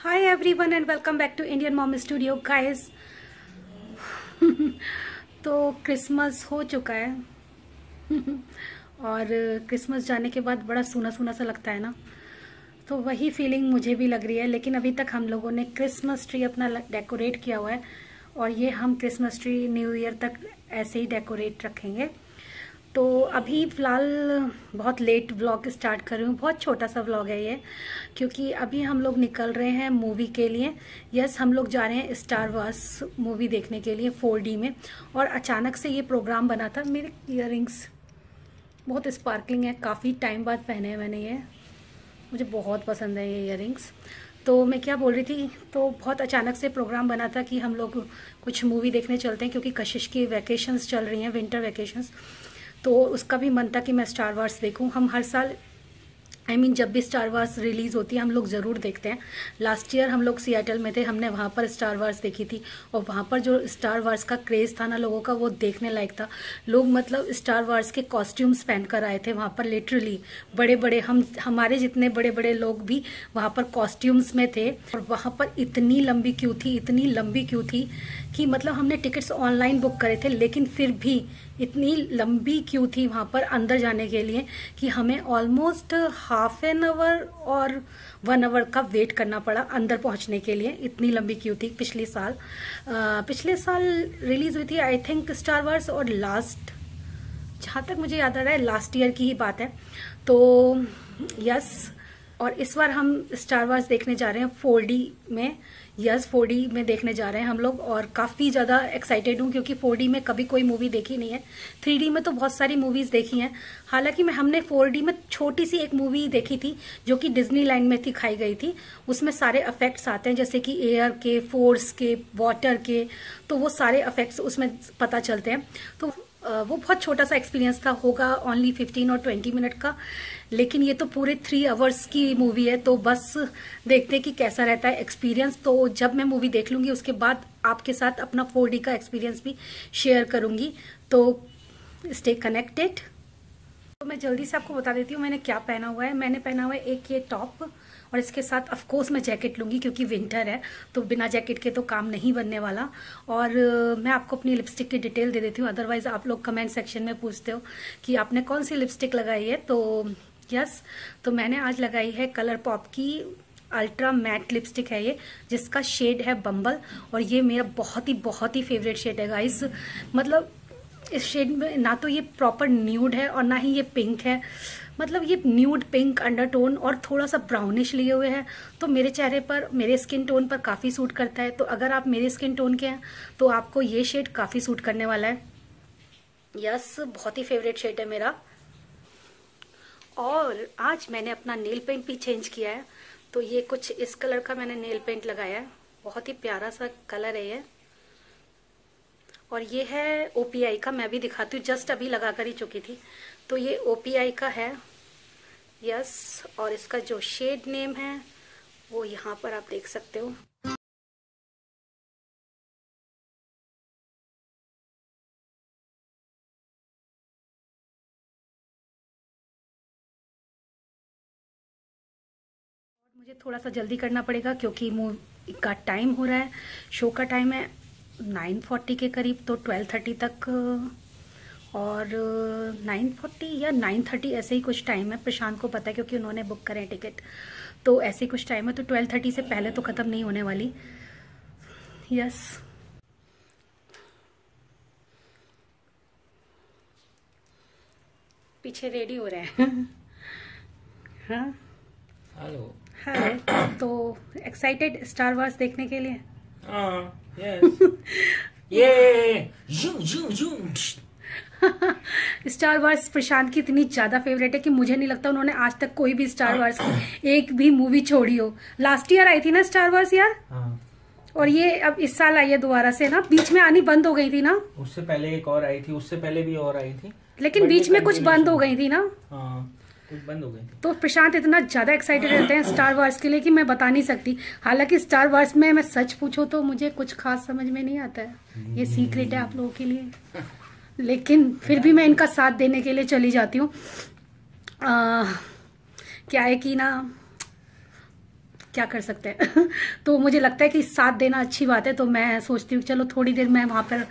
Hi everyone and welcome back to Indian Mom Studio guys. तो Christmas हो चुका है और क्रिसमस जाने के बाद बड़ा सूना सूना सा लगता है ना, तो वही फीलिंग मुझे भी लग रही है। लेकिन अभी तक हम लोगों ने क्रिसमस ट्री अपना डेकोरेट किया हुआ है और ये हम क्रिसमस ट्री न्यू ईयर तक ऐसे ही डेकोरेट रखेंगे। तो अभी फ़िलहाल बहुत लेट व्लॉग स्टार्ट कर रही हूँ, बहुत छोटा सा व्लॉग है ये, क्योंकि अभी हम लोग निकल रहे हैं मूवी के लिए। यस, हम लोग जा रहे हैं स्टार वार्स मूवी देखने के लिए 4D में। और अचानक से ये प्रोग्राम बना था। मेरे इयररिंग्स बहुत स्पार्कलिंग है, काफ़ी टाइम बाद पहने हैं मैंने ये, मुझे बहुत पसंद है ये इयररिंग्स। तो मैं क्या बोल रही थी, तो बहुत अचानक से प्रोग्राम बना था कि हम लोग कुछ मूवी देखने चलते हैं, क्योंकि कशिश की वैकेशंस चल रही हैं, विंटर वैकेशंस। तो उसका भी मन था कि मैं स्टार वार्स देखूं। हम हर साल जब भी स्टार वार्स रिलीज़ होती है हम लोग ज़रूर देखते हैं। लास्ट ईयर हम लोग सियाटल में थे, हमने वहाँ पर स्टार वार्स देखी थी और वहाँ पर जो स्टार वार्स का क्रेज़ था ना लोगों का, वो देखने लायक था। लोग मतलब स्टार वार्स के कॉस्ट्यूम्स पहन कर आए थे वहाँ पर, लिटरली बड़े बड़े, हमारे जितने बड़े बड़े लोग भी वहाँ पर कॉस्ट्यूम्स में थे। और वहाँ पर इतनी लंबी क्यू थी, इतनी लंबी क्यू थी कि मतलब हमने टिकट्स ऑनलाइन बुक करे थे, लेकिन फिर भी इतनी लंबी क्यू थी वहाँ पर अंदर जाने के लिए कि हमें ऑलमोस्ट हाफ एन आवर और 1 आवर का वेट करना पड़ा अंदर पहुँचने के लिए। इतनी लंबी क्यू थी। पिछले साल रिलीज हुई थी आई थिंक स्टार वार्स, और लास्ट, जहाँ तक मुझे याद आ रहा है लास्ट ईयर की ही बात है। तो यस, और इस बार हम स्टार वार्स देखने जा रहे हैं 4D में। यस, 4D में देखने जा रहे हैं हम लोग और काफ़ी ज़्यादा एक्साइटेड हूँ, क्योंकि 4D में कभी कोई मूवी देखी नहीं है। 3D में तो बहुत सारी मूवीज़ देखी हैं, हालांकि हमने 4D में छोटी सी एक मूवी देखी थी जो कि डिज्नीलैंड में दिखाई गई थी। उसमें सारे इफेक्ट्स आते हैं, जैसे कि एयर के, फोर्स के, वाटर के, तो वो सारे इफेक्ट्स उसमें पता चलते हैं। तो वो बहुत छोटा सा एक्सपीरियंस था, होगा ओनली 15 और 20 मिनट का, लेकिन ये तो पूरे 3 आवर्स की मूवी है। तो बस देखते हैं कि कैसा रहता है एक्सपीरियंस। तो जब मैं मूवी देख लूँगी उसके बाद आपके साथ अपना 4D का एक्सपीरियंस भी शेयर करूँगी, तो स्टे कनेक्टेड। तो मैं जल्दी से आपको बता देती हूँ मैंने क्या पहना हुआ है। मैंने पहना हुआ है एक ये टॉप, और इसके साथ ऑफ कोर्स मैं जैकेट लूँगी क्योंकि विंटर है, तो बिना जैकेट के तो काम नहीं बनने वाला। और मैं आपको अपनी लिपस्टिक की डिटेल दे देती हूँ, अदरवाइज आप लोग कमेंट सेक्शन में पूछते हो कि आपने कौन सी लिपस्टिक लगाई है। तो यस, तो मैंने आज लगाई है कलर पॉप की अल्ट्रा मैट लिपस्टिक है ये, जिसका शेड है बम्बल, और ये मेरा बहुत ही फेवरेट शेड है गाइस। मतलब इस शेड में ना तो ये प्रॉपर न्यूड है और ना ही ये पिंक है, मतलब ये न्यूड पिंक अंडरटोन और थोड़ा सा ब्राउनिश लिए हुए है, तो मेरे चेहरे पर, मेरे स्किन टोन पर काफ़ी सूट करता है। तो अगर आप मेरे स्किन टोन के हैं तो आपको ये शेड काफ़ी सूट करने वाला है। यस, बहुत ही फेवरेट शेड है मेरा। और आज मैंने अपना नेल पेंट भी चेंज किया है, तो ये कुछ इस कलर का मैंने नेल पेंट लगाया है, बहुत ही प्यारा सा कलर है ये। और ये है OPI का, मैं भी दिखाती हूँ, जस्ट अभी लगा कर ही चुकी थी। तो ये OPI का है। यस, और इसका जो शेड नेम है वो यहाँ पर आप देख सकते हो। मुझे थोड़ा सा जल्दी करना पड़ेगा क्योंकि मूवी का टाइम हो रहा है, शो का टाइम है 9:40 के करीब, तो 12:30 तक, और 9:40 या 9:30 ऐसे ही कुछ टाइम है। प्रशांत को पता है क्योंकि उन्होंने बुक करे हैं टिकट, तो ऐसे ही कुछ टाइम है। तो 12:30 से पहले तो ख़त्म नहीं होने वाली। यस, पीछे रेडी हो रहे हैं हाँ, हेलो, हाय। तो एक्साइटेड स्टार वार्स देखने के लिए? यस, ये स्टार वार्स प्रशांत की इतनी ज्यादा फेवरेट है कि मुझे नहीं लगता उन्होंने आज तक कोई भी स्टार वार्स की एक भी मूवी छोड़ी हो। लास्ट ईयर आई थी ना स्टार वार्स यार, और ये अब इस साल आई है दोबारा से ना, बीच में आनी बंद हो गई थी ना। उससे पहले एक और आई थी, उससे पहले भी और आई थी, लेकिन बीच में कुछ बंद हो गई थी ना। कुछ बंद हो गई थी। तो प्रशांत इतना ज्यादा एक्साइटेड रहते हैं स्टार वार्स के लिए कि मैं बता नहीं सकती। हालांकि स्टार वार्स में मैं सच पूछो तो मुझे कुछ खास समझ में नहीं आता है, ये सीक्रेट है आप लोगों के लिए, लेकिन फिर भी मैं इनका साथ देने के लिए चली जाती हूँ। क्या है कि ना, क्या कर सकते हैं। तो मुझे लगता है कि साथ देना अच्छी बात है, तो मैं सोचती हूँ चलो थोड़ी देर मैं वहां पर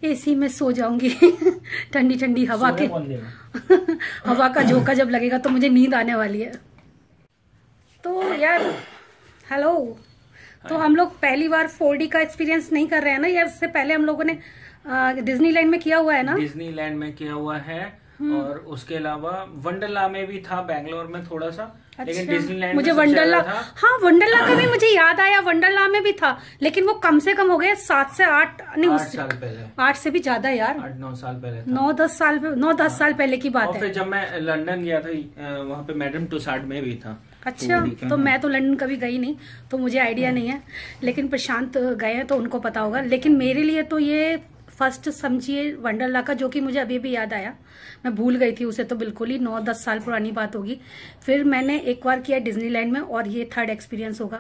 एसी में सो जाऊंगी। ठंडी ठंडी हवा के हवा का झोंका जब लगेगा तो मुझे नींद आने वाली है। तो यार हेलो, तो हम लोग पहली बार 4D का एक्सपीरियंस नहीं कर रहे हैं ना यार, इससे पहले हम लोगों ने डिज्नीलैंड में किया हुआ है ना। डिज्नीलैंड में किया हुआ है और उसके अलावा वंडरला में भी था, बैंगलोर में थोड़ा सा। अच्छा, लेकिन डिज्नीलैंड मुझे वंडरला, हाँ वंडरला का भी मुझे याद आया, वंडरला में भी था, लेकिन वो कम से कम हो गए 7 से 8 नहीं 8 साल पहले, 8 से भी ज्यादा यार, 8-9 साल पहले, 9-10 साल पहले की बात और है। फिर जब मैं लंदन गया था वहाँ पे मैडम तुसाड में भी था। अच्छा, तो मैं तो लंदन कभी गई नहीं तो मुझे आइडिया नहीं है, लेकिन प्रशांत गए हैं तो उनको पता होगा। लेकिन मेरे लिए तो ये फर्स्ट समझिए वंडरला का, जो कि मुझे अभी भी याद आया, मैं भूल गई थी उसे तो बिल्कुल ही, 9-10 साल पुरानी बात होगी। फिर मैंने एक बार किया डिज्नीलैंड में और ये 3rd एक्सपीरियंस होगा।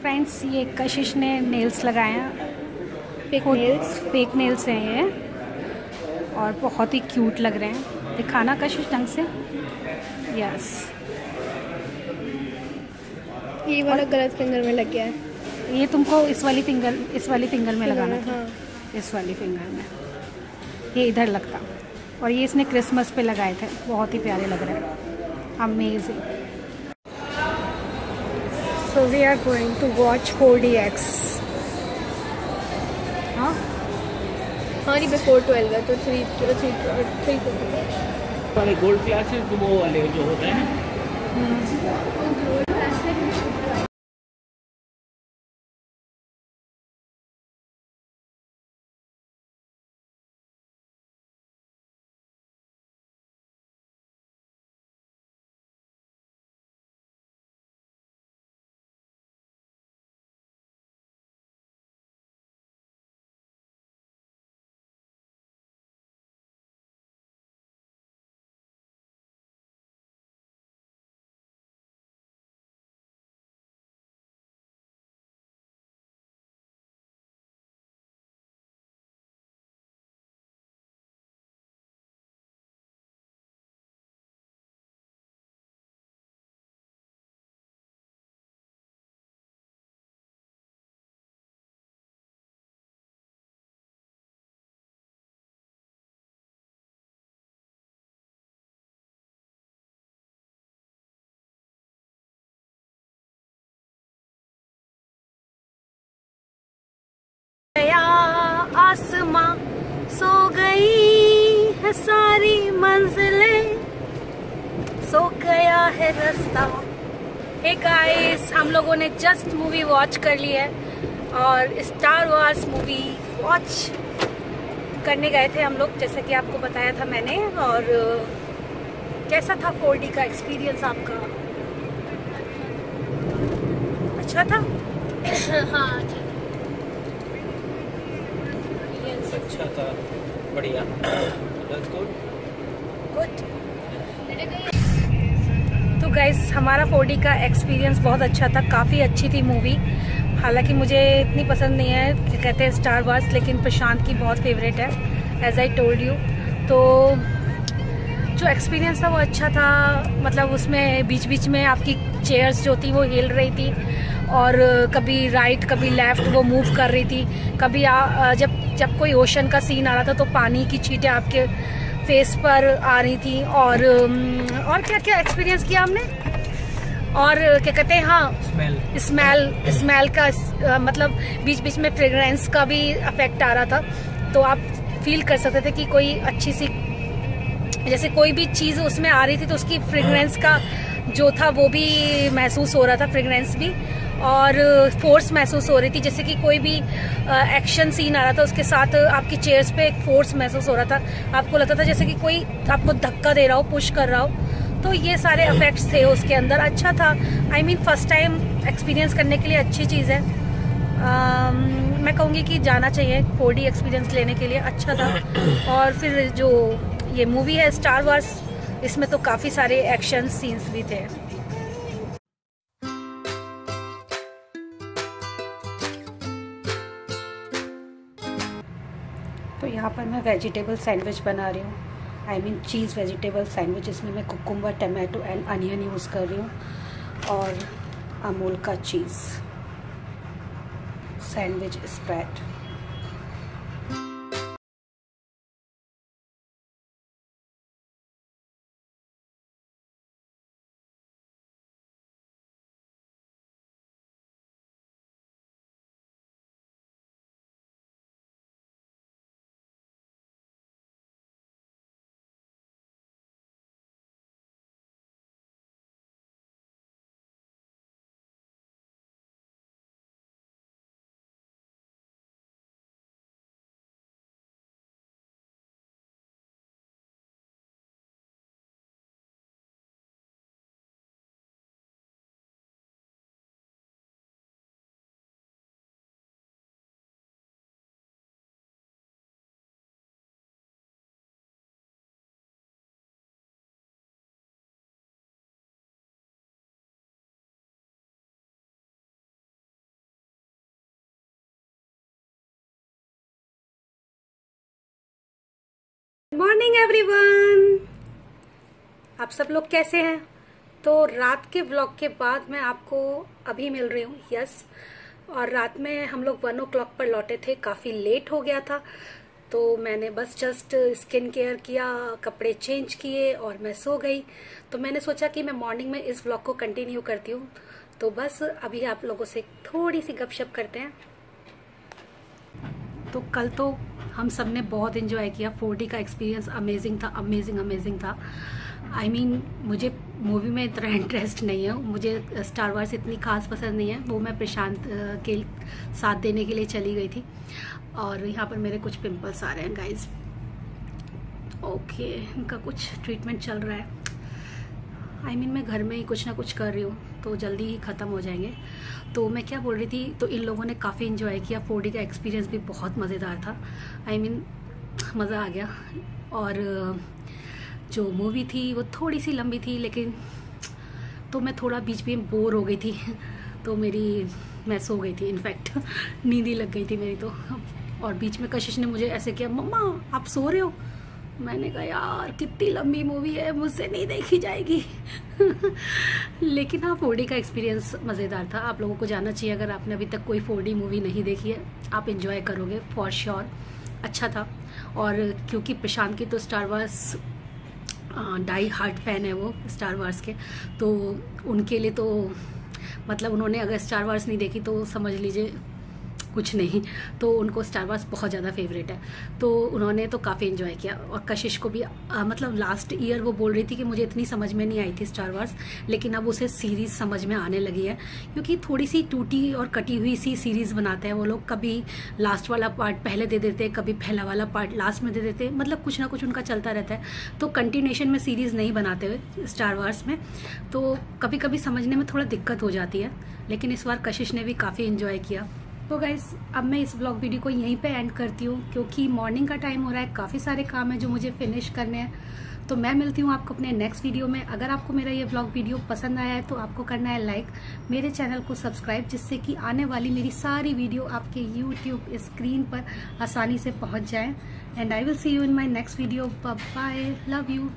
फ्रेंड्स, ये कशिश ने नेल्स लगाए हैं, फेक नेल्स हैं ये, और बहुत ही क्यूट लग रहे हैं। दिखाना कशिश ढंग से। यस, ये वाला गलत फिंगर में लग गया है। ये तुमको इस वाली फिंगर में लगाना था। हाँ। इस वाली फिंगर में, ये इधर लगता। और ये इसने क्रिसमस पे लगाए थे, बहुत ही प्यारे लग रहे हैं, amazing. So we are going to watch 4DX। हाँ हाँ, नहीं 412 है तो 3 वाले गोल्ड क्लासेस वो वाले जो होते हैं। आसमां सो गई है सारी मंजिलें, सो गया है रास्ता। हे गाइस, हम लोगों ने जस्ट मूवी वॉच कर ली है और स्टार वॉर्स मूवी वॉच करने गए थे हम लोग, जैसे कि आपको बताया था मैंने। और कैसा था 4D का एक्सपीरियंस आपका? अच्छा था? हाँ, अच्छा था, बढ़िया, गुड। तो गाइस, हमारा 4D का एक्सपीरियंस बहुत अच्छा था, काफ़ी अच्छी थी मूवी। हालांकि मुझे इतनी पसंद नहीं है, कहते हैं स्टार वार्स, लेकिन प्रशांत की बहुत फेवरेट है, एज आई टोल्ड यू। तो जो एक्सपीरियंस था वो अच्छा था, मतलब उसमें बीच बीच में आपकी चेयर्स जो थी वो हिल रही थी और कभी राइट कभी लेफ्ट वो मूव कर रही थी। कभी जब जब कोई ओशन का सीन आ रहा था तो पानी की छींटें आपके फेस पर आ रही थी। और क्या क्या एक्सपीरियंस किया हमने, और क्या कहते हैं, हाँ स्मेल का मतलब बीच बीच में फ्रेग्रेंस का भी इफेक्ट आ रहा था। तो आप फील कर सकते थे कि कोई अच्छी सी, जैसे कोई भी चीज़ उसमें आ रही थी तो उसकी फ्रेग्रेंस का जो था वो भी महसूस हो रहा था, फ्रेग्रेंस भी, और फोर्स महसूस हो रही थी। जैसे कि कोई भी एक्शन सीन आ रहा था उसके साथ आपकी चेयर्स पे एक फोर्स महसूस हो रहा था। आपको लगता था जैसे कि कोई आपको धक्का दे रहा हो, पुश कर रहा हो। तो ये सारे इफेक्ट्स थे उसके अंदर। अच्छा था, I mean first time experience करने के लिए अच्छी चीज़ है। मैं कहूँगी कि जाना चाहिए 4D एक्सपीरियंस लेने के लिए, अच्छा था। और फिर जो ये मूवी है स्टार वार्स, इसमें तो काफ़ी सारे एक्शन सीन्स भी थे। तो यहाँ पर मैं वेजिटेबल सैंडविच बना रही हूँ, I mean cheese vegetable sandwich. इसमें मैं cucumber, tomato and onion use कर रही हूँ, और अमूल का चीज़ सैंडविच स्प्रेड। मॉर्निंग एवरीवन, आप सब लोग कैसे हैं? तो रात के व्लॉग के बाद मैं आपको अभी मिल रही हूँ, यस। और रात में हम लोग 1 o'clock पर लौटे थे, काफ़ी लेट हो गया था। तो मैंने बस जस्ट स्किन केयर किया, कपड़े चेंज किए और मैं सो गई। तो मैंने सोचा कि मैं मॉर्निंग में इस व्लॉग को कंटिन्यू करती हूँ। तो बस अभी आप लोगों से थोड़ी सी गपशप करते हैं। तो कल तो हम सब ने बहुत एंजॉय किया। 4D का एक्सपीरियंस अमेजिंग था, अमेजिंग था। आई मीन मुझे मूवी में इतना इंटरेस्ट नहीं है, मुझे स्टार वार्स इतनी खास पसंद नहीं है। वो मैं प्रशांत के साथ देने के लिए चली गई थी। और यहाँ पर मेरे कुछ पिंपल्स आ रहे हैं गाइज, ओके, इनका कुछ ट्रीटमेंट चल रहा है। आई मीन मैं घर में ही कुछ ना कुछ कर रही हूँ, तो जल्दी ही ख़त्म हो जाएंगे। तो मैं क्या बोल रही थी, तो इन लोगों ने काफ़ी इन्जॉय किया। 4D का एक्सपीरियंस भी बहुत मज़ेदार था, आई मीन मज़ा आ गया। और जो मूवी थी वो थोड़ी सी लंबी थी, लेकिन तो मैं थोड़ा बीच में बोर हो गई थी, तो मैं सो गई थी, इनफैक्ट नींद ही लग गई थी मेरी तो। और बीच में कशिश ने मुझे ऐसे किया, मम्मा आप सो रहे हो? मैंने कहा यार कितनी लंबी मूवी है, मुझसे नहीं देखी जाएगी। लेकिन हाँ 4D का एक्सपीरियंस मज़ेदार था। आप लोगों को जाना चाहिए, अगर आपने अभी तक कोई 4D मूवी नहीं देखी है, आप एंजॉय करोगे फॉर श्योर। अच्छा था। और क्योंकि प्रशांत की तो star wars die hard fan है वो स्टार वार्स के, तो उनके लिए तो मतलब उन्होंने अगर स्टार वार्स नहीं देखी तो समझ लीजिए कुछ नहीं, तो उनको स्टार वार्स बहुत ज़्यादा फेवरेट है। तो उन्होंने तो काफ़ी एंजॉय किया। और कशिश को भी मतलब लास्ट ईयर वो बोल रही थी कि मुझे इतनी समझ में नहीं आई थी स्टार वार्स, लेकिन अब उसे सीरीज़ समझ में आने लगी है, क्योंकि थोड़ी सी टूटी और कटी हुई सी सीरीज़ बनाते हैं वो लोग। कभी लास्ट वाला पार्ट पहले दे देते, कभी पहला वाला पार्ट लास्ट में दे देते, मतलब कुछ ना कुछ उनका चलता रहता है। तो कंटिन्यूएशन में सीरीज़ नहीं बनाते हुए स्टार वार्स में, तो कभी कभी समझने में थोड़ा दिक्कत हो जाती है। लेकिन इस बार कशिश ने भी काफ़ी एंजॉय किया। तो गाइस अब मैं इस ब्लॉग वीडियो को यहीं पे एंड करती हूँ, क्योंकि मॉर्निंग का टाइम हो रहा है, काफ़ी सारे काम है जो मुझे फिनिश करने हैं। तो मैं मिलती हूँ आपको अपने नेक्स्ट वीडियो में। अगर आपको मेरा ये ब्लॉग वीडियो पसंद आया है तो आपको करना है लाइक, मेरे चैनल को सब्सक्राइब, जिससे कि आने वाली मेरी सारी वीडियो आपके यूट्यूब स्क्रीन पर आसानी से पहुँच जाए। And I will see you in my next video. Bye, love you.